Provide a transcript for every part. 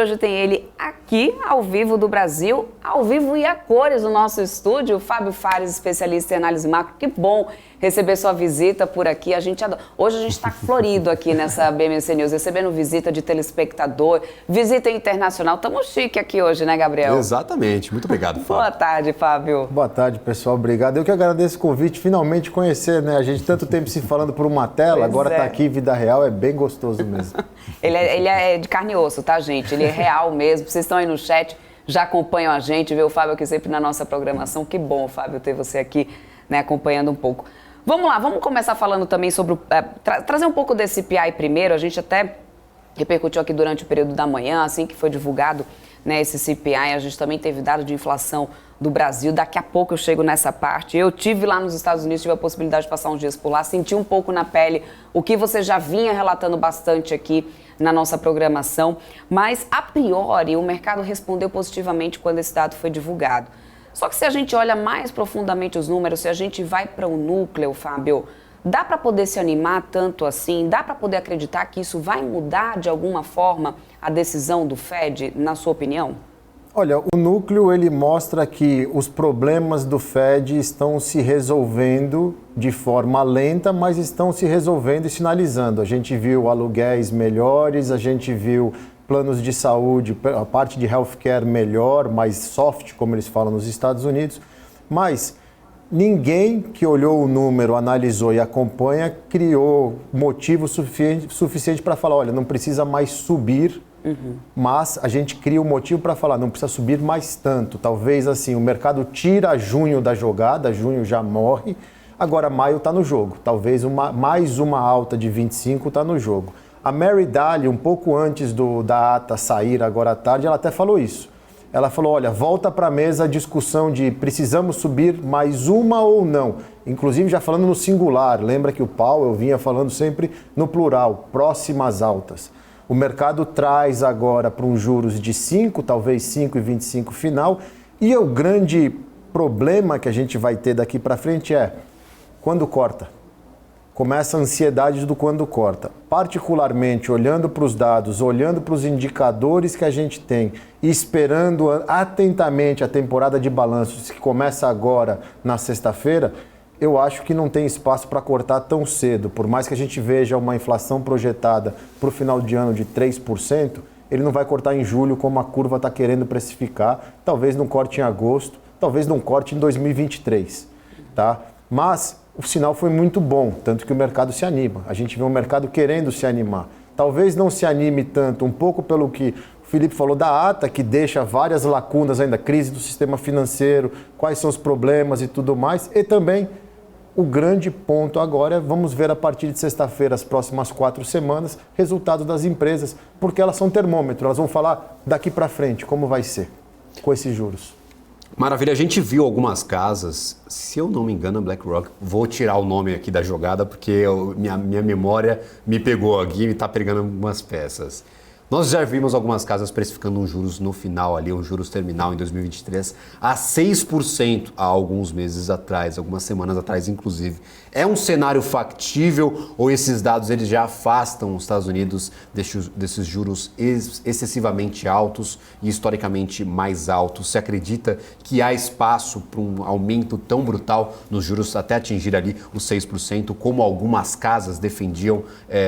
Hoje tem ele aqui, ao vivo do Brasil, ao vivo e a cores no nosso estúdio, Fábio Fares, especialista em análise macro. Que bom receber sua visita por aqui, a gente adora. Hoje a gente está florido aqui nessa BMC News, recebendo visita de telespectador, visita internacional. Estamos chique aqui hoje, né, Gabriel? Exatamente, muito obrigado, Fábio. Boa tarde, Fábio. Boa tarde, pessoal, obrigado. Eu que agradeço o convite, finalmente conhecer, né? A gente tanto tempo se falando por uma tela, agora tá aqui, vida real, é bem gostoso mesmo. Ele é de carne e osso, tá, gente? Ele é real mesmo. Vocês estão aí no chat, já acompanham a gente, vê o Fábio aqui sempre na nossa programação. Que bom, Fábio, ter você aqui, né, acompanhando um pouco. Vamos lá, vamos começar falando também sobre trazer um pouco desse CPI primeiro. A gente até repercutiu aqui durante o período da manhã, assim que foi divulgado, né, esse CPI. A gente também teve dado de inflação do Brasil. Daqui a pouco eu chego nessa parte. Eu tive lá nos Estados Unidos, tive a possibilidade de passar uns dias por lá, senti um pouco na pele o que você já vinha relatando bastante aqui na nossa programação, mas a priori o mercado respondeu positivamente quando esse dado foi divulgado. Só que se a gente olha mais profundamente os números, se a gente vai para o núcleo, Fábio, dá para poder se animar tanto assim? Dá para poder acreditar que isso vai mudar de alguma forma a decisão do Fed, na sua opinião? Olha, o núcleo ele mostra que os problemas do Fed estão se resolvendo de forma lenta, mas estão se resolvendo e sinalizando. A gente viu aluguéis melhores, a gente viu planos de saúde, a parte de healthcare melhor, mais soft, como eles falam nos Estados Unidos, mas ninguém que olhou o número, analisou e acompanha, criou motivo suficiente para falar, olha, não precisa mais subir, mas a gente cria um motivo para falar, não precisa subir mais tanto. Talvez assim, o mercado tira junho da jogada, junho já morre, agora maio está no jogo. Talvez mais uma alta de 25 está no jogo. A Mary Daly, um pouco antes da ata sair agora à tarde, ela até falou isso. Ela falou, olha, volta para a mesa a discussão de precisamos subir mais uma ou não. Inclusive já falando no singular, lembra que o Powell vinha falando sempre no plural, próximas altas. O mercado traz agora para um juros de 5, talvez 5,25 final. E o grande problema que a gente vai ter daqui para frente é quando corta. Começa a ansiedade do quando corta. Particularmente olhando para os dados, olhando para os indicadores que a gente tem e esperando atentamente a temporada de balanços que começa agora na sexta-feira, eu acho que não tem espaço para cortar tão cedo. Por mais que a gente veja uma inflação projetada para o final de ano de 3%, ele não vai cortar em julho como a curva está querendo precificar. Talvez não corte em agosto, talvez não corte em 2023. Tá? Mas o sinal foi muito bom, tanto que o mercado se anima. A gente vê o mercado querendo se animar. Talvez não se anime tanto, um pouco pelo que o Felipe falou da ata, que deixa várias lacunas ainda, crise do sistema financeiro, quais são os problemas e tudo mais. E também o grande ponto agora é, vamos ver a partir de sexta-feira, as próximas 4 semanas, resultados das empresas, porque elas são termômetro, elas vão falar daqui para frente como vai ser com esses juros. Maravilha, a gente viu algumas casas, se eu não me engano, a BlackRock, vou tirar o nome aqui da jogada porque minha memória me pegou aqui e me está pegando algumas peças. Nós já vimos algumas casas precificando uns juros no final ali, um juros terminal em 2023 a 6% há alguns meses atrás, algumas semanas atrás inclusive. É um cenário factível ou esses dados eles já afastam os Estados Unidos desses juros excessivamente altos e historicamente mais altos? Você acredita que há espaço para um aumento tão brutal nos juros até atingir ali os 6%, como algumas casas defendiam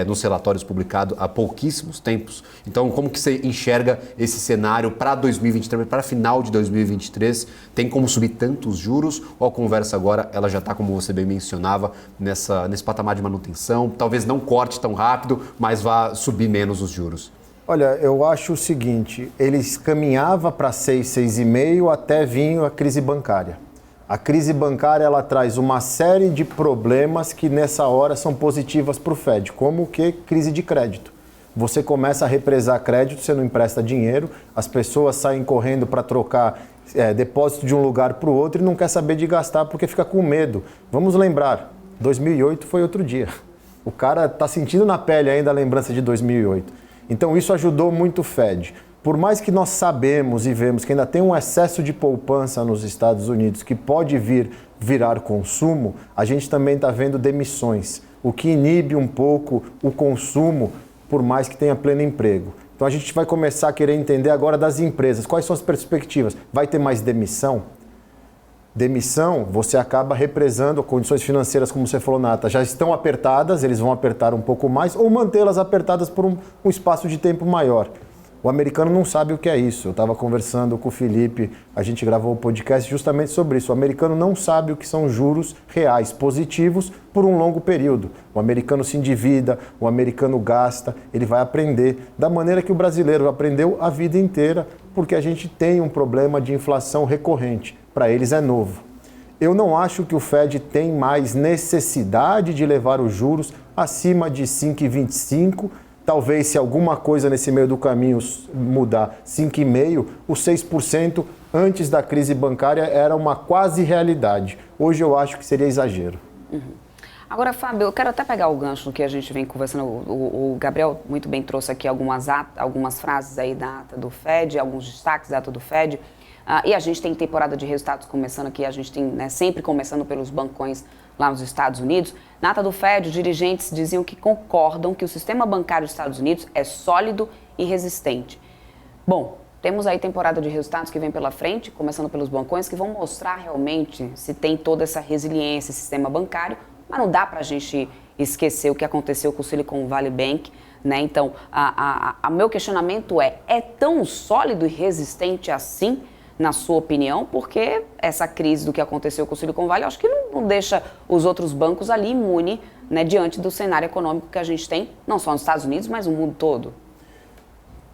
nos relatórios publicados há pouquíssimos tempos? Então, como que você enxerga esse cenário para 2023, para final de 2023? Tem como subir tantos juros ou a conversa agora ela já está, como você bem mencionava, nesse patamar de manutenção? Talvez não corte tão rápido, mas vá subir menos os juros. Olha, eu acho o seguinte, eles caminhava para 6, 6,5 até vir a crise bancária. A crise bancária ela traz uma série de problemas que nessa hora são positivas para o Fed, como que crise de crédito. Você começa a represar crédito, você não empresta dinheiro, as pessoas saem correndo para trocar depósito de um lugar para o outro e não quer saber de gastar porque fica com medo. Vamos lembrar, 2008 foi outro dia. O cara está sentindo na pele ainda a lembrança de 2008. Então isso ajudou muito o Fed. Por mais que nós sabemos e vemos que ainda tem um excesso de poupança nos Estados Unidos que pode virar consumo, a gente também está vendo demissões, o que inibe um pouco o consumo, por mais que tenha pleno emprego. Então a gente vai começar a querer entender agora das empresas. Quais são as perspectivas? Vai ter mais demissão? Demissão, você acaba represando condições financeiras, como você falou, Nata, já estão apertadas, eles vão apertar um pouco mais, ou mantê-las apertadas por um espaço de tempo maior. O americano não sabe o que é isso. Eu estava conversando com o Felipe, a gente gravou um podcast justamente sobre isso. O americano não sabe o que são juros reais, positivos, por um longo período. O americano se endivida, o americano gasta, ele vai aprender da maneira que o brasileiro aprendeu a vida inteira, porque a gente tem um problema de inflação recorrente. Para eles é novo. Eu não acho que o Fed tem mais necessidade de levar os juros acima de 5,25. Talvez, se alguma coisa nesse meio do caminho mudar, 5,5%, o 6% antes da crise bancária era uma quase realidade. Hoje eu acho que seria exagero. Agora, Fábio, eu quero até pegar o gancho que a gente vem conversando. O Gabriel muito bem trouxe aqui algumas frases aí da ata do Fed, alguns destaques da ata do Fed. E a gente tem temporada de resultados começando aqui, a gente tem, né, sempre começando pelos bancões lá nos Estados Unidos. Na ata do Fed, os dirigentes diziam que concordam que o sistema bancário dos Estados Unidos é sólido e resistente. Bom, temos aí temporada de resultados que vem pela frente, começando pelos bancões, que vão mostrar realmente se tem toda essa resiliência, esse sistema bancário, mas não dá para a gente esquecer o que aconteceu com o Silicon Valley Bank, né? Então, meu questionamento é tão sólido e resistente assim, na sua opinião, porque essa crise do que aconteceu com o Silicon Valley, eu acho que não deixa os outros bancos ali imune, né, diante do cenário econômico que a gente tem, não só nos Estados Unidos, mas no mundo todo.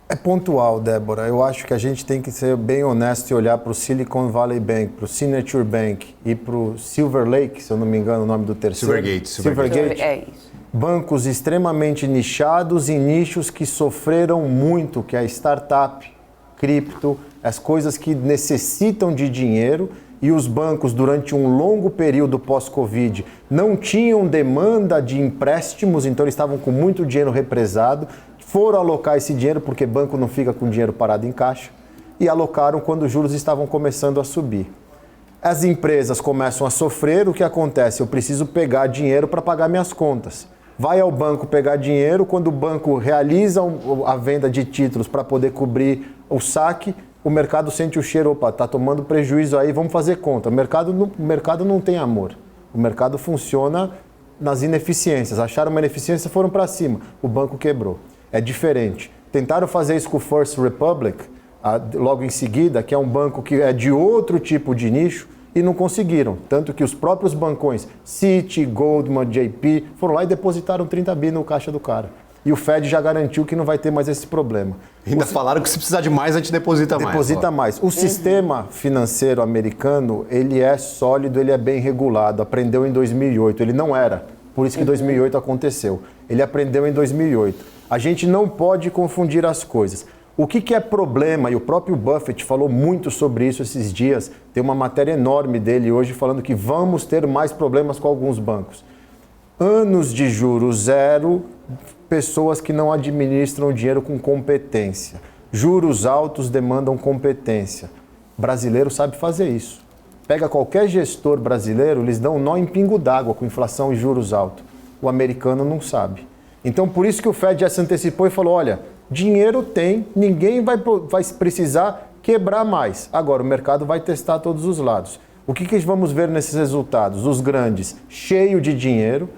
É pontual, Débora. Eu acho que a gente tem que ser bem honesto e olhar para o Silicon Valley Bank, para o Signature Bank e para o Silver Lake, se eu não me engano o nome do terceiro. Silvergate. É isso. Bancos extremamente nichados em nichos que sofreram muito, que é a startup, cripto, as coisas que necessitam de dinheiro, e os bancos, durante um longo período pós-Covid, não tinham demanda de empréstimos, então eles estavam com muito dinheiro represado, foram alocar esse dinheiro, porque banco não fica com dinheiro parado em caixa, e alocaram quando os juros estavam começando a subir. As empresas começam a sofrer, o que acontece? Eu preciso pegar dinheiro para pagar minhas contas. Vai ao banco pegar dinheiro, quando o banco realiza a venda de títulos para poder cobrir o saque, o mercado sente o cheiro, opa, está tomando prejuízo aí, vamos fazer conta. O mercado não tem amor. O mercado funciona nas ineficiências. Acharam uma ineficiência, foram para cima. O banco quebrou. É diferente. Tentaram fazer isso com o First Republic, logo em seguida, que é um banco que é de outro tipo de nicho, e não conseguiram. Tanto que os próprios bancões, Citi, Goldman, JP, foram lá e depositaram 30 bi no caixa do cara. E o Fed já garantiu que não vai ter mais esse problema. Ainda falaram que se precisar de mais, a gente deposita mais. Deposita mais. O sistema financeiro americano, ele é sólido, ele é bem regulado. Aprendeu em 2008. Ele não era. Por isso que 2008 aconteceu. Ele aprendeu em 2008. A gente não pode confundir as coisas. O que é problema, e o próprio Buffett falou muito sobre isso esses dias, tem uma matéria enorme dele hoje falando que vamos ter mais problemas com alguns bancos. Anos de juros zero, pessoas que não administram o dinheiro com competência. Juros altos demandam competência. Brasileiro sabe fazer isso. Pega qualquer gestor brasileiro, eles dão um nó em pingo d'água com inflação e juros altos. O americano não sabe. Então, por isso que o Fed já se antecipou e falou, olha, dinheiro tem, ninguém vai precisar quebrar mais. Agora, o mercado vai testar todos os lados. O que vamos ver nesses resultados? Os grandes, cheios de dinheiro,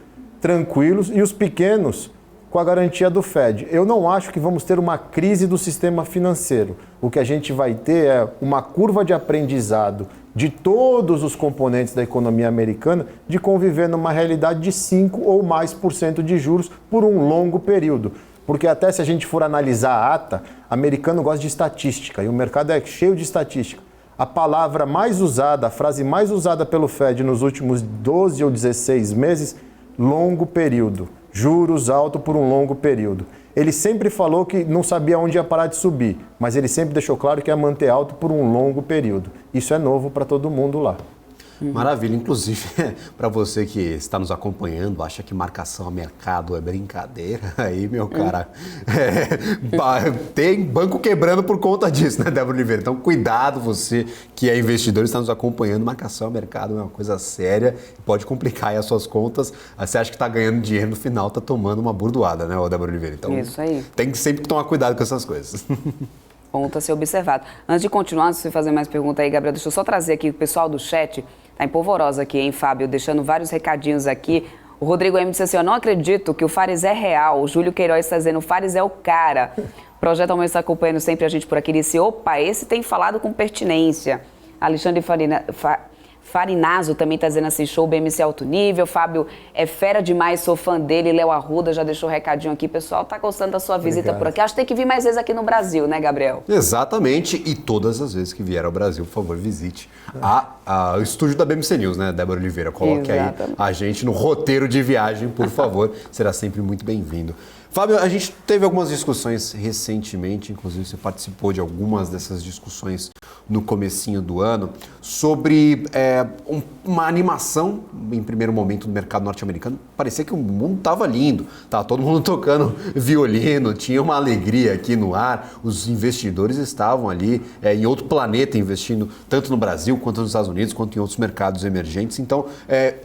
tranquilos, e os pequenos, com a garantia do Fed. Eu não acho que vamos ter uma crise do sistema financeiro. O que a gente vai ter é uma curva de aprendizado de todos os componentes da economia americana de conviver numa realidade de 5% ou mais de juros por um longo período. Porque até se a gente for analisar a ata, americano gosta de estatística e o mercado é cheio de estatística. A palavra mais usada, a frase mais usada pelo Fed nos últimos 12 ou 16 meses, longo período. Juros altos por um longo período. Ele sempre falou que não sabia onde ia parar de subir, mas ele sempre deixou claro que ia manter alto por um longo período. Isso é novo para todo mundo lá. Maravilha. Inclusive, para você que está nos acompanhando, acha que marcação a mercado é brincadeira, aí, meu cara, tem banco quebrando por conta disso, né, Débora Oliveira? Então, cuidado, você que é investidor e está nos acompanhando, marcação a mercado é uma coisa séria, pode complicar aí as suas contas. Você acha que está ganhando dinheiro no final, está tomando uma burdoada, né, Débora Oliveira? Então, isso aí. Tem que sempre tomar cuidado com essas coisas. Ponto a ser observado. Antes de continuar, se você fazer mais pergunta aí, Gabriel, deixa eu só trazer aqui o pessoal do chat. Tá em polvorosa aqui, hein, Fábio? Deixando vários recadinhos aqui. O Rodrigo M disse assim, eu não acredito que o Fares é real. O Júlio Queiroz está dizendo, o Fares é o cara. O Projeto Aumento está acompanhando sempre a gente por aqui. Ele disse, opa, esse tem falado com pertinência. Alexandre Farinazo também está dizendo assim, show BMC alto nível. Fábio é fera demais, sou fã dele. Léo Arruda já deixou um recadinho aqui. Pessoal, tá gostando da sua visita por aqui. Acho que tem que vir mais vezes aqui no Brasil, né, Gabriel? Exatamente. E todas as vezes que vier ao Brasil, por favor, visite o estúdio da BMC News, né, Débora Oliveira? Coloque aí a gente no roteiro de viagem, por favor. Será sempre muito bem-vindo. Fábio, a gente teve algumas discussões recentemente, inclusive você participou de algumas dessas discussões no comecinho do ano, sobre uma animação, em primeiro momento, do mercado norte-americano. Parecia que o mundo estava lindo, estava todo mundo tocando violino, tinha uma alegria aqui no ar, os investidores estavam ali em outro planeta investindo, tanto no Brasil, quanto nos Estados Unidos, quanto em outros mercados emergentes. Então,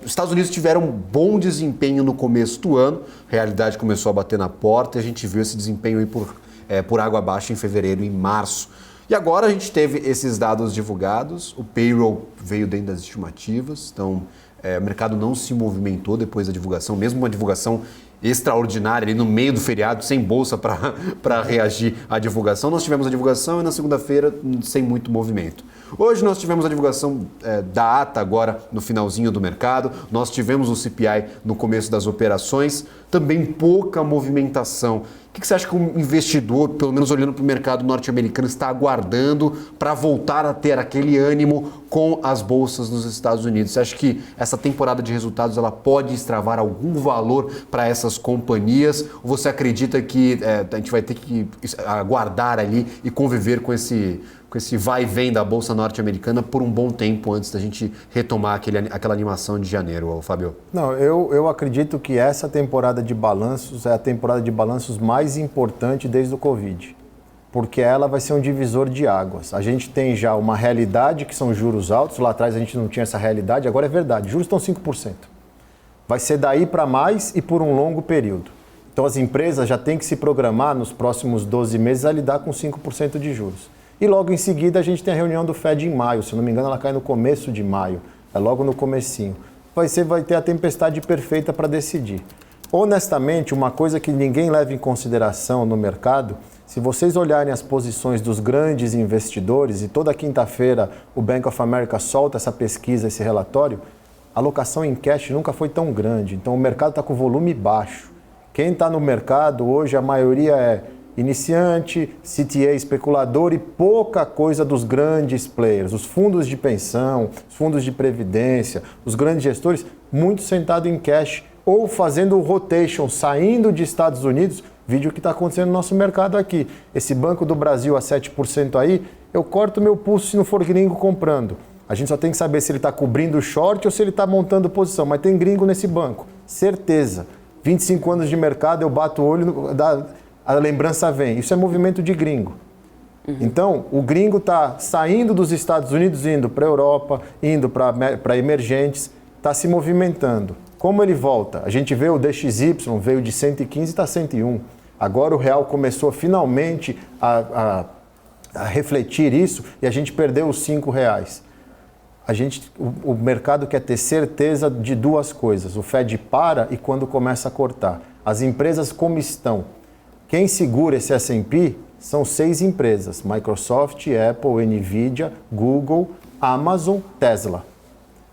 os Estados Unidos tiveram um bom desempenho no começo do ano, a realidade começou a bater na porta e a gente viu esse desempenho aí por água abaixo em fevereiro e março. E agora a gente teve esses dados divulgados, o payroll veio dentro das estimativas, então o mercado não se movimentou depois da divulgação, mesmo uma divulgação extraordinária ali no meio do feriado, sem bolsa para reagir à divulgação. Nós tivemos a divulgação e na segunda-feira sem muito movimento. Hoje nós tivemos a divulgação da ata agora no finalzinho do mercado, nós tivemos o CPI no começo das operações, também pouca movimentação. O que você acha que o investidor, pelo menos olhando para o mercado norte-americano, está aguardando para voltar a ter aquele ânimo com as bolsas nos Estados Unidos? Você acha que essa temporada de resultados ela pode extravar algum valor para essas companhias? Ou você acredita que a gente vai ter que aguardar ali e conviver com esse vai e vem da Bolsa norte-americana por um bom tempo antes da gente retomar aquela animação de janeiro, Fábio? Não, eu acredito que essa temporada de balanços é a temporada de balanços mais importante desde o Covid, porque ela vai ser um divisor de águas. A gente tem já uma realidade que são juros altos, lá atrás a gente não tinha essa realidade, agora é verdade, juros estão 5%. Vai ser daí para mais e por um longo período. Então as empresas já têm que se programar nos próximos 12 meses a lidar com 5% de juros. E logo em seguida a gente tem a reunião do Fed em maio, se não me engano ela cai no começo de maio, é logo no comecinho. Vai ter a tempestade perfeita para decidir. Honestamente, uma coisa que ninguém leva em consideração no mercado, se vocês olharem as posições dos grandes investidores, e toda quinta-feira o Bank of America solta essa pesquisa, esse relatório, a alocação em cash nunca foi tão grande, então o mercado está com volume baixo. Quem está no mercado hoje, a maioria é iniciante, CTA, especulador e pouca coisa dos grandes players, os fundos de pensão, os fundos de previdência, os grandes gestores, muito sentado em cash ou fazendo rotation, saindo de Estados Unidos, vídeo que está acontecendo no nosso mercado aqui. Esse Banco do Brasil a 7% aí, eu corto meu pulso se não for gringo comprando. A gente só tem que saber se ele está cobrindo o short ou se ele está montando posição, mas tem gringo nesse banco, certeza. 25 anos de mercado, eu bato o olho, a lembrança vem. Isso é movimento de gringo. Então, o gringo está saindo dos Estados Unidos, indo para a Europa, indo para emergentes, está se movimentando. Como ele volta? A gente vê o DXY, veio de 115 e está 101. Agora o real começou finalmente a refletir isso e a gente perdeu os R$5. O mercado quer ter certeza de duas coisas. O Fed para e quando começa a cortar. As empresas como estão. Quem segura esse S&P são 6 empresas, Microsoft, Apple, Nvidia, Google, Amazon, Tesla.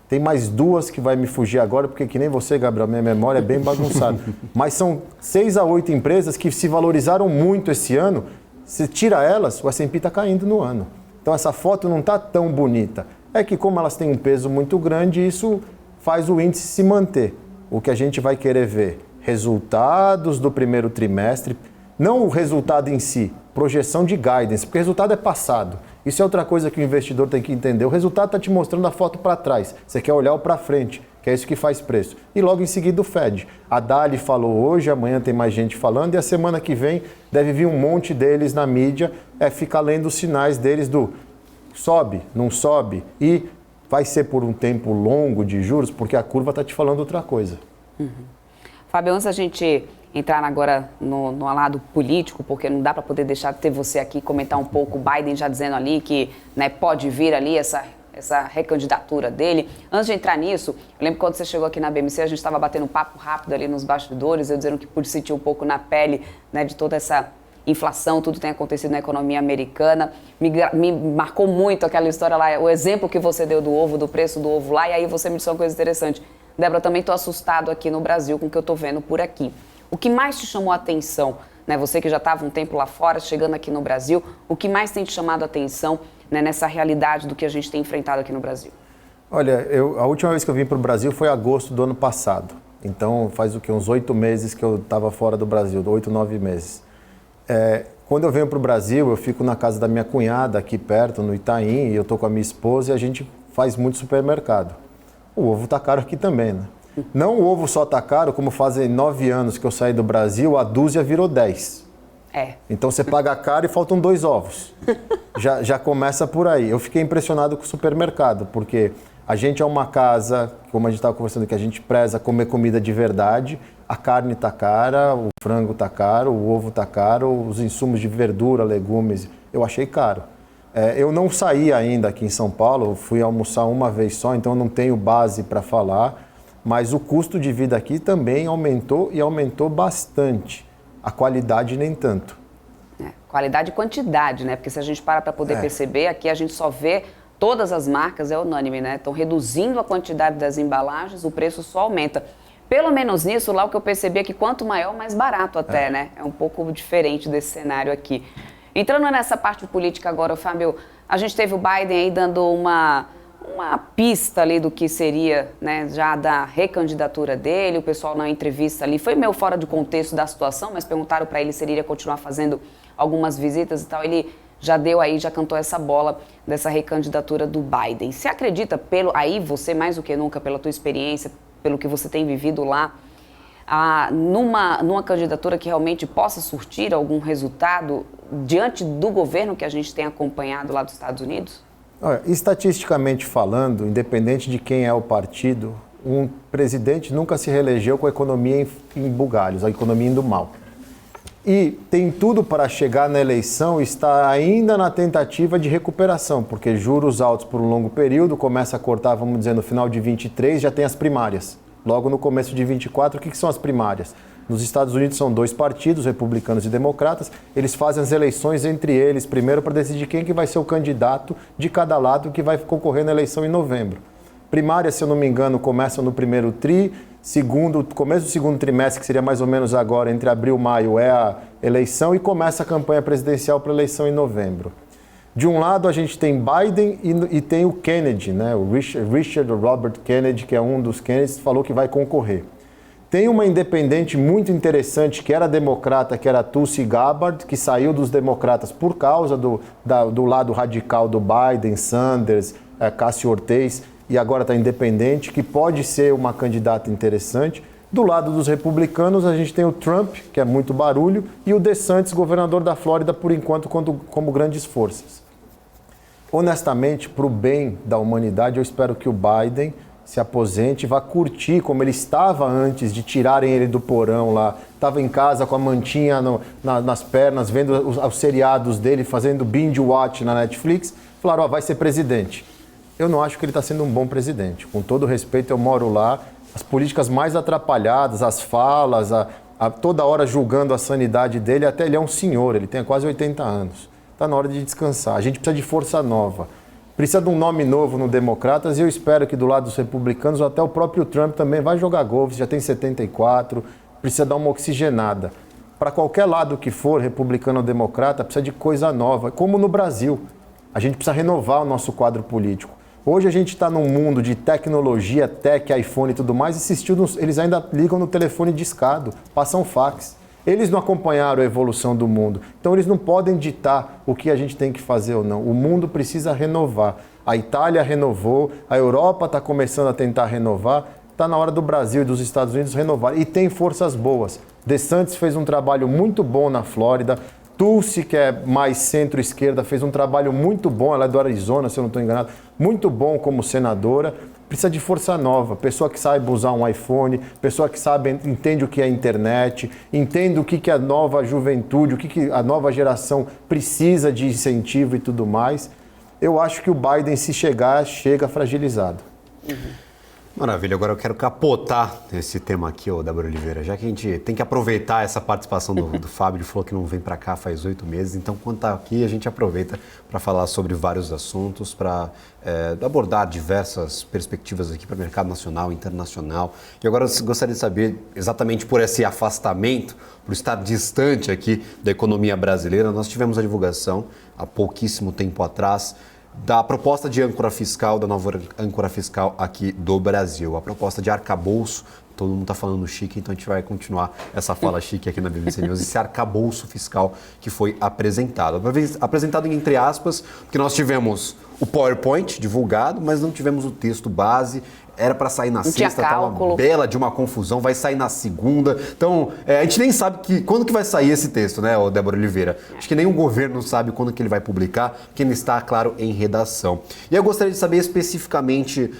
Tem mais 2 que vai me fugir agora, porque que nem você, Gabriel, minha memória é bem bagunçada. Mas são 6 a 8 empresas que se valorizaram muito esse ano. Se tira elas, o S&P está caindo no ano. Então essa foto não está tão bonita. É que como elas têm um peso muito grande, isso faz o índice se manter. O que a gente vai querer ver? Resultados do primeiro trimestre. Não o resultado em si, projeção de guidance, porque o resultado é passado. Isso é outra coisa que o investidor tem que entender. O resultado está te mostrando a foto para trás. Você quer olhar o para frente, que é isso que faz preço. E logo em seguida o Fed. A Dali falou hoje, amanhã tem mais gente falando, e a semana que vem deve vir um monte deles na mídia, ficar lendo os sinais deles do sobe, não sobe, e vai ser por um tempo longo de juros, porque a curva está te falando outra coisa. Fábio, antes da gente entrar agora no lado político, porque não dá para poder deixar de ter você aqui comentar um pouco, o Biden já dizendo ali que, né, pode vir ali essa recandidatura dele. Antes de entrar nisso, eu lembro quando você chegou aqui na BMC, a gente estava batendo um papo rápido ali nos bastidores, eu dizendo que pude sentir um pouco na pele, né, de toda essa inflação, tudo tem acontecido na economia americana. Me marcou muito aquela história lá, o exemplo que você deu do ovo, do preço do ovo lá, e aí você me disse uma coisa interessante. Débora, também estou assustado aqui no Brasil com o que eu estou vendo por aqui. O que mais te chamou a atenção, né, você que já estava um tempo lá fora, chegando aqui no Brasil, o que mais tem te chamado a atenção, né, nessa realidade do que a gente tem enfrentado aqui no Brasil? Olha, a última vez que eu vim para o Brasil foi em agosto do ano passado. Então faz o quê? Uns 8 meses que eu estava fora do Brasil, 8, 9 meses. Quando eu venho para o Brasil, eu fico na casa da minha cunhada, aqui perto, no Itaim, e eu estou com a minha esposa e a gente faz muito supermercado. O ovo está caro aqui também, né? Não o ovo só está caro, como fazem 9 anos que eu saí do Brasil, a dúzia virou 10. Então você paga caro e faltam 2 ovos. Já começa por aí. Eu fiquei impressionado com o supermercado, porque a gente é uma casa, como a gente estava conversando, que a gente preza comer comida de verdade. A carne está cara, o frango está caro, o ovo está caro, os insumos de verdura, legumes, eu achei caro. Eu não saí ainda aqui em São Paulo, fui almoçar uma vez só, então não tenho base para falar, mas o custo de vida aqui também aumentou e aumentou bastante. A qualidade nem tanto. Qualidade e quantidade, né? Porque se a gente para poder perceber, aqui a gente só vê todas as marcas, é unânime, né? Estão reduzindo a quantidade das embalagens, o preço só aumenta. Pelo menos nisso, lá o que eu percebi é que quanto maior, mais barato até, né? É um pouco diferente desse cenário aqui. Entrando nessa parte política agora, Fábio, a gente teve o Biden aí dando uma pista ali do que seria, né, já da recandidatura dele. O pessoal na entrevista ali foi meio fora de contexto da situação, mas perguntaram para ele se ele iria continuar fazendo algumas visitas e tal. Ele já deu aí, já cantou essa bola dessa recandidatura do Biden. Você acredita, aí você mais do que nunca, pela tua experiência, pelo que você tem vivido lá, numa candidatura que realmente possa surtir algum resultado diante do governo que a gente tem acompanhado lá dos Estados Unidos? Olha, estatisticamente falando, independente de quem é o partido, um presidente nunca se reelegeu com a economia em bugalhos, a economia indo mal. E tem tudo para chegar na eleição e estar ainda na tentativa de recuperação, porque juros altos por um longo período, começa a cortar, vamos dizer, no final de 23, já tem as primárias. Logo no começo de 24, o que são as primárias? Nos Estados Unidos são 2 partidos, republicanos e democratas, eles fazem as eleições entre eles, primeiro para decidir quem que vai ser o candidato de cada lado que vai concorrer na eleição em novembro. Primárias, se eu não me engano, começam no primeiro tri, começo do segundo trimestre, que seria mais ou menos agora, entre abril e maio, é a eleição e começa a campanha presidencial para a eleição em novembro. De um lado, a gente tem Biden e tem o Kennedy, né? O Richard Robert Kennedy, que é um dos Kennedys, falou que vai concorrer. Tem uma independente muito interessante, que era democrata, que era Tulsi Gabbard, que saiu dos democratas por causa do lado radical do Biden, Sanders, Ocasio-Cortez, e agora está independente, que pode ser uma candidata interessante. Do lado dos republicanos, a gente tem o Trump, que é muito barulho, e o DeSantis, governador da Flórida, por enquanto, como grandes forças. Honestamente, para o bem da humanidade, eu espero que o Biden se aposente e vá curtir como ele estava antes de tirarem ele do porão lá. Estava em casa com a mantinha nas pernas, vendo os seriados dele, fazendo binge watch na Netflix. Falaram, vai ser presidente. Eu não acho que ele está sendo um bom presidente. Com todo respeito, eu moro lá. As políticas mais atrapalhadas, as falas, toda hora julgando a sanidade dele, até ele é um senhor, ele tem quase 80 anos. Está na hora de descansar. A gente precisa de força nova. Precisa de um nome novo no Democratas e eu espero que do lado dos republicanos, até o próprio Trump também vai jogar golfe, já tem 74, precisa dar uma oxigenada. Para qualquer lado que for, republicano ou democrata, precisa de coisa nova, como no Brasil. A gente precisa renovar o nosso quadro político. Hoje a gente está num mundo de tecnologia, tech, iPhone e tudo mais, eles ainda ligam no telefone discado, passam fax. Eles não acompanharam a evolução do mundo. Então, eles não podem ditar o que a gente tem que fazer ou não. O mundo precisa renovar. A Itália renovou, a Europa está começando a tentar renovar. Está na hora do Brasil e dos Estados Unidos renovar. E tem forças boas. DeSantis fez um trabalho muito bom na Flórida. Tulsi, que é mais centro-esquerda, fez um trabalho muito bom. Ela é do Arizona, se eu não estou enganado. Muito bom como senadora. Precisa de força nova. Pessoa que saiba usar um iPhone, pessoa que entende o que é internet, entende o que a nova juventude, o que a nova geração precisa de incentivo e tudo mais. Eu acho que o Biden, se chegar, chega fragilizado. Maravilha, agora eu quero capotar esse tema aqui, Débora Oliveira, já que a gente tem que aproveitar essa participação do Fábio, ele falou que não vem para cá faz 8 meses, então quando está aqui a gente aproveita para falar sobre vários assuntos, para abordar diversas perspectivas aqui para o mercado nacional e internacional. E agora eu gostaria de saber, exatamente por esse afastamento, por estar distante aqui da economia brasileira, nós tivemos a divulgação há pouquíssimo tempo atrás da proposta de âncora fiscal, da nova âncora fiscal aqui do Brasil. A proposta de arcabouço, todo mundo está falando chique, então a gente vai continuar essa fala chique aqui na BBC News, esse arcabouço fiscal que foi apresentado. Apresentado entre aspas, porque nós tivemos o PowerPoint divulgado, mas não tivemos o texto base. Era para sair na sexta, tá uma bela de uma confusão, vai sair na segunda. Então, a gente nem sabe quando que vai sair esse texto, né, Débora Oliveira? Acho que nem o governo sabe quando que ele vai publicar, porque ainda está, claro, em redação. E eu gostaria de saber especificamente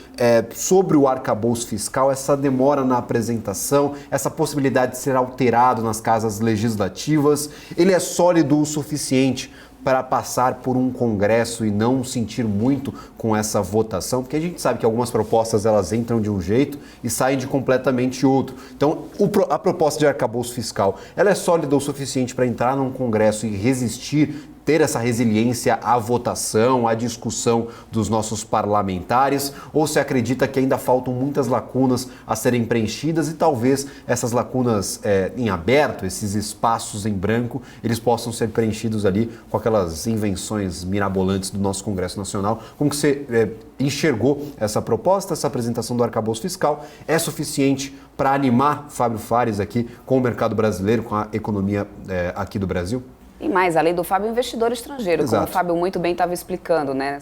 sobre o arcabouço fiscal, essa demora na apresentação, essa possibilidade de ser alterado nas casas legislativas. Ele é sólido o suficiente para passar por um congresso e não sentir muito com essa votação, porque a gente sabe que algumas propostas elas entram de um jeito e saem de completamente outro. Então, a proposta de arcabouço fiscal, ela é sólida o suficiente para entrar num congresso e resistir, ter essa resiliência à votação, à discussão dos nossos parlamentares, ou se acredita que ainda faltam muitas lacunas a serem preenchidas e talvez essas lacunas em aberto, esses espaços em branco, eles possam ser preenchidos ali com aquelas invenções mirabolantes do nosso Congresso Nacional. Como que você enxergou essa proposta, essa apresentação do arcabouço fiscal? É suficiente para animar Fábio Fares aqui com o mercado brasileiro, com a economia aqui do Brasil? E mais, além do Fábio, investidor estrangeiro, Exato. como o Fábio muito bem estava explicando, né?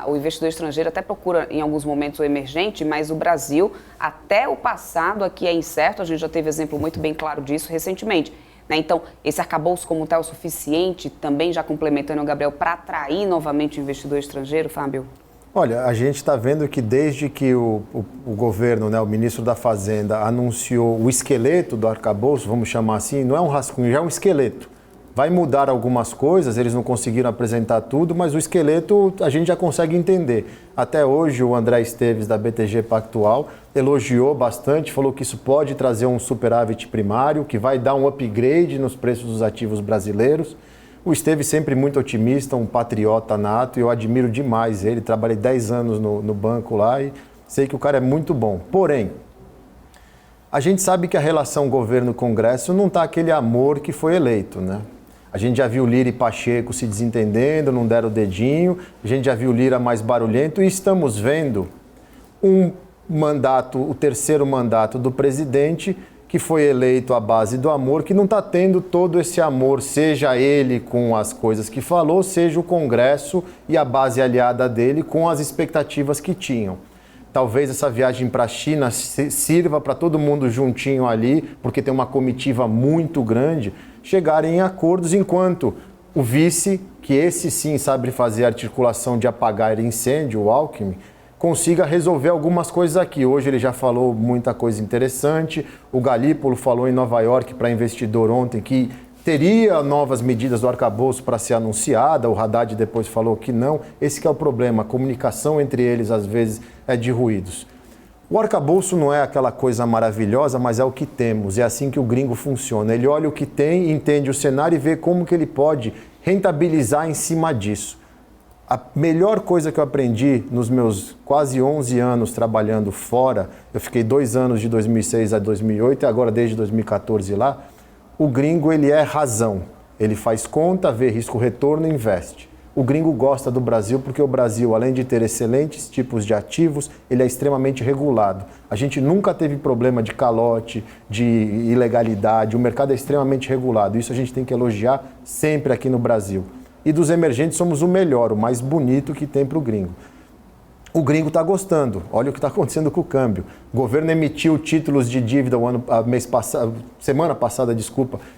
O investidor estrangeiro até procura, em alguns momentos, o emergente, mas o Brasil, até o passado aqui é incerto, a gente já teve exemplo muito bem claro disso recentemente. Né? Então, esse arcabouço como tal é o suficiente, também já complementando o Gabriel, para atrair novamente o investidor estrangeiro, Fábio? Olha, a gente está vendo que desde que o governo, né, o ministro da Fazenda, anunciou o esqueleto do arcabouço, vamos chamar assim, não é um rascunho, já é um esqueleto. Vai mudar algumas coisas, eles não conseguiram apresentar tudo, mas o esqueleto a gente já consegue entender. Até hoje o André Esteves, da BTG Pactual, elogiou bastante, falou que isso pode trazer um superávit primário, que vai dar um upgrade nos preços dos ativos brasileiros. O Esteves sempre muito otimista, um patriota nato, e eu admiro demais ele. Trabalhei 10 anos no banco lá e sei que o cara é muito bom. Porém, a gente sabe que a relação governo-congresso não está aquele amor que foi eleito, né? A gente já viu Lira e Pacheco se desentendendo, não deram o dedinho. A gente já viu Lira mais barulhento e estamos vendo um mandato, o terceiro mandato do presidente, que foi eleito à base do amor, que não está tendo todo esse amor, seja ele com as coisas que falou, seja o Congresso e a base aliada dele com as expectativas que tinham. Talvez essa viagem para a China sirva para todo mundo juntinho ali, porque tem uma comitiva muito grande, chegarem em acordos, enquanto o vice, que esse sim sabe fazer articulação de apagar incêndio, o Alckmin, consiga resolver algumas coisas aqui. Hoje ele já falou muita coisa interessante, o Galípolo falou em Nova York para investidor ontem que teria novas medidas do arcabouço para ser anunciada, o Haddad depois falou que não. Esse que é o problema, a comunicação entre eles às vezes é de ruídos. O arcabouço não é aquela coisa maravilhosa, mas é o que temos, é assim que o gringo funciona. Ele olha o que tem, entende o cenário e vê como que ele pode rentabilizar em cima disso. A melhor coisa que eu aprendi nos meus quase 11 anos trabalhando fora, eu fiquei 2 anos de 2006 a 2008 e agora desde 2014 lá, o gringo ele é razão, ele faz conta, vê risco-retorno e investe. O gringo gosta do Brasil porque o Brasil, além de ter excelentes tipos de ativos, ele é extremamente regulado. A gente nunca teve problema de calote, de ilegalidade, o mercado é extremamente regulado. Isso a gente tem que elogiar sempre aqui no Brasil. E dos emergentes somos o melhor, o mais bonito que tem para o gringo. O gringo está gostando. Olha o que está acontecendo com o câmbio. O governo emitiu títulos de dívida semana passada,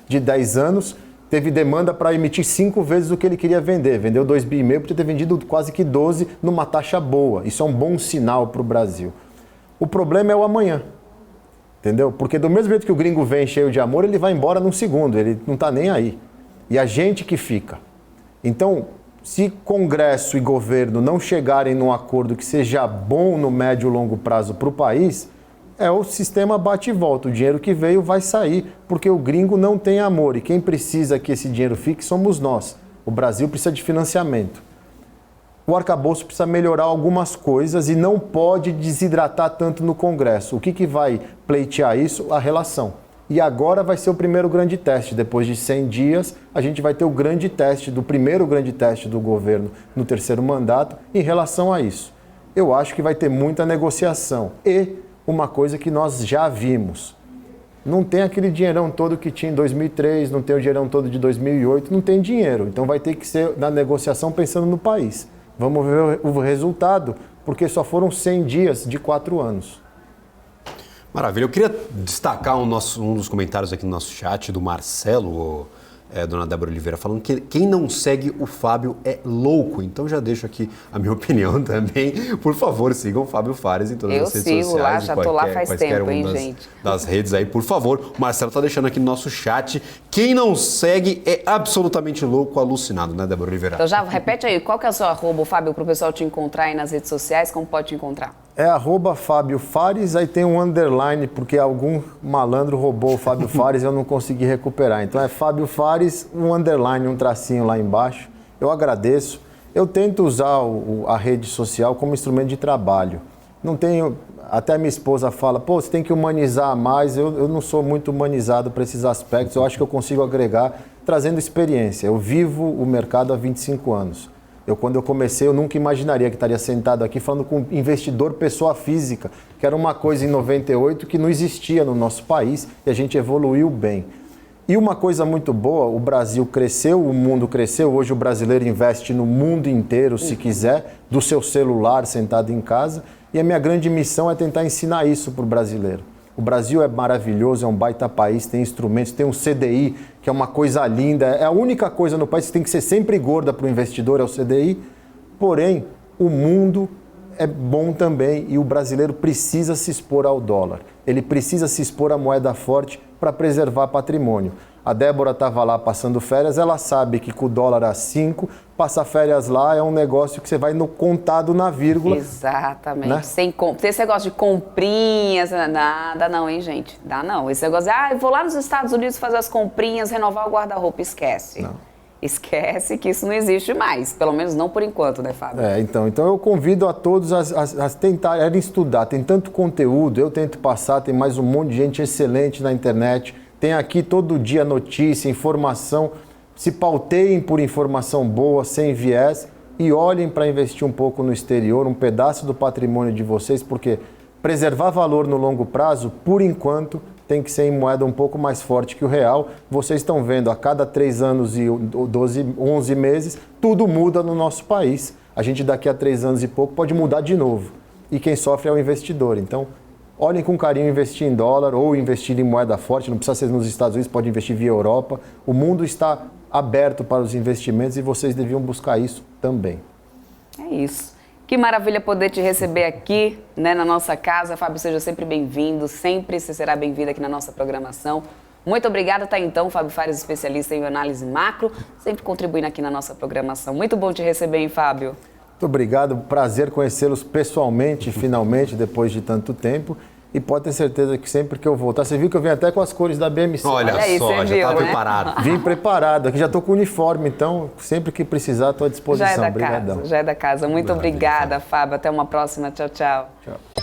de 10 anos. Teve demanda para emitir 5 vezes o que ele queria vender. Vendeu 2,5 bi, podia ter vendido quase que 12 numa taxa boa. Isso é um bom sinal para o Brasil. O problema é o amanhã. Entendeu? Porque do mesmo jeito que o gringo vem cheio de amor, ele vai embora num segundo. Ele não está nem aí. E a gente que fica. Então, se Congresso e governo não chegarem num acordo que seja bom no médio e longo prazo para o país, o sistema bate e volta. O dinheiro que veio vai sair, porque o gringo não tem amor. E quem precisa que esse dinheiro fique somos nós. O Brasil precisa de financiamento. O arcabouço precisa melhorar algumas coisas e não pode desidratar tanto no Congresso. O que vai pleitear isso? A relação. E agora vai ser o primeiro grande teste. Depois de 100 dias, a gente vai ter o grande teste, primeiro grande teste do governo no terceiro mandato em relação a isso. Eu acho que vai ter muita negociação. E uma coisa que nós já vimos. Não tem aquele dinheirão todo que tinha em 2003, não tem o dinheirão todo de 2008, não tem dinheiro. Então vai ter que ser na negociação pensando no país. Vamos ver o resultado, porque só foram 100 dias de 4 anos. Maravilha. Eu queria destacar um dos comentários aqui no nosso chat do Marcelo, dona Débora Oliveira, falando que quem não segue o Fábio é louco. Então já deixo aqui a minha opinião também. Por favor, sigam o Fábio Fares em todas as redes sociais. Eu sigo lá, já tô lá faz tempo, hein, gente? Das redes aí, por favor. O Marcelo tá deixando aqui no nosso chat. Quem não segue é absolutamente louco, alucinado, né, Débora Oliveira? Então já repete aí, qual que é o seu arroba, Fábio, para o pessoal te encontrar aí nas redes sociais? Como pode te encontrar? É @Fábio Fares, aí tem um underline, porque algum malandro roubou o Fábio Fares e eu não consegui recuperar. Então é Fábio Fares, um underline, um tracinho lá embaixo. Eu agradeço. Eu tento usar a rede social como instrumento de trabalho. Não tenho... Até a minha esposa fala, você tem que humanizar mais. Eu não sou muito humanizado para esses aspectos. Eu acho que eu consigo agregar trazendo experiência. Eu vivo o mercado há 25 anos. Quando eu comecei, eu nunca imaginaria que estaria sentado aqui falando com um investidor pessoa física, que era uma coisa em 98 que não existia no nosso país e a gente evoluiu bem. E uma coisa muito boa, o Brasil cresceu, o mundo cresceu, hoje o brasileiro investe no mundo inteiro, se quiser, do seu celular, sentado em casa, e a minha grande missão é tentar ensinar isso para o brasileiro. O Brasil é maravilhoso, é um baita país, tem instrumentos, tem um CDI, que é uma coisa linda. É a única coisa no país que tem que ser sempre gorda para o investidor, é o CDI. Porém, o mundo é bom também e o brasileiro precisa se expor ao dólar. Ele precisa se expor à moeda forte para preservar patrimônio. A Débora estava lá passando férias, ela sabe que com o dólar a 5, passar férias lá é um negócio que você vai no contado na vírgula. Exatamente. Né? Esse negócio de comprinhas, nada não, hein, gente? Dá não. Esse negócio de, eu vou lá nos Estados Unidos fazer as comprinhas, renovar o guarda-roupa, esquece. Não. Esquece que isso não existe mais, pelo menos não por enquanto, né, Fábio? Então eu convido a todos a tentarem estudar. Tem tanto conteúdo, eu tento passar, tem mais um monte de gente excelente na internet. Tem aqui todo dia notícia, informação. Se pauteiem por informação boa, sem viés, e olhem para investir um pouco no exterior, um pedaço do patrimônio de vocês, porque preservar valor no longo prazo, por enquanto, tem que ser em moeda um pouco mais forte que o real. Vocês estão vendo, a cada 3 anos e 11 meses, tudo muda no nosso país. A gente daqui a 3 anos e pouco pode mudar de novo. E quem sofre é o investidor. Então, olhem com carinho investir em dólar ou investir em moeda forte. Não precisa ser nos Estados Unidos, pode investir via Europa. O mundo está aberto para os investimentos e vocês deviam buscar isso também. É isso. Que maravilha poder te receber aqui, né, na nossa casa. Fábio, seja sempre bem-vindo, sempre você será bem-vindo aqui na nossa programação. Muito obrigada, tá então, Fábio Fares, especialista em análise macro, sempre contribuindo aqui na nossa programação. Muito bom te receber, hein, Fábio? Muito obrigado, prazer conhecê-los pessoalmente, finalmente, depois de tanto tempo. E pode ter certeza que sempre que eu voltar, você viu que eu vim até com as cores da BMC. Olha aí, só, já está preparado. Vim preparado, aqui já estou com o uniforme, então sempre que precisar estou à disposição. Já é da casa. Muito obrigada, Fábio. Até uma próxima. Tchau, tchau. Tchau.